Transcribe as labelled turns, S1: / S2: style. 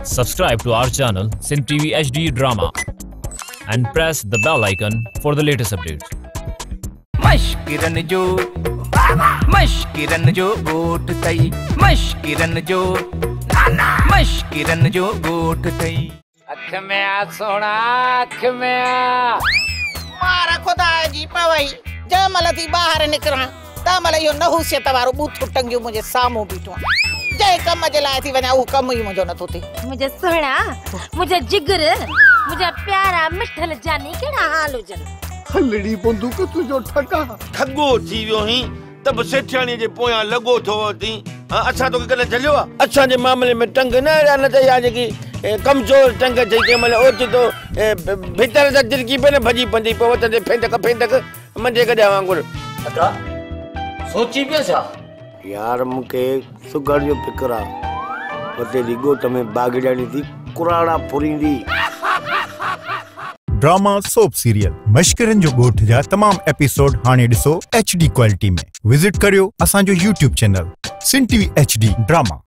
S1: Subscribe to our channel SindhTVHD Drama and press the bell icon for the latest updates.
S2: Mashkiran jo Goth tai, Mashkiran jo Goth tai.
S3: अख में आ सोना, अख में आ
S4: मारा खुदा जी पवई जमल थी बाहर निकरा तमल यो नहुसियत वारो बूथ टंगियो मुझे सामो बीठो जय कम जे लाए थी वना उ कम ही मुझो न तो थे
S5: मुझे सोना मुझे जिगर मुझे प्यारा मिठल जानी केड़ा हाल हो जन
S6: हलड़ी बंदूक तुजो ठका
S7: ठगो थी वियो ही तब सेठियाणी जे पोया लगो थो थी अच्छा तो कने चलियो अच्छा जे मामले में टंग न त या जे की कमजोर टंग थई के मतलब ओच तो भीतर त दिल की पे न भजी पंदी पवत ते फेंदक मंजे कढा वांगुर
S3: अका सोची पिया छा
S7: यार मुके सुगर जो फिकर आ पते दिगो तमे बागड़ानी थी कुराड़ा फुरींदी
S8: ड्रामा सोप सीरियल मशकिरन जो गोठ जा तमाम एपिसोड हाने दिसो HD क्वालिटी में विजिट करियो असा जो YouTube चैनल SindhTVHD ड्रामा।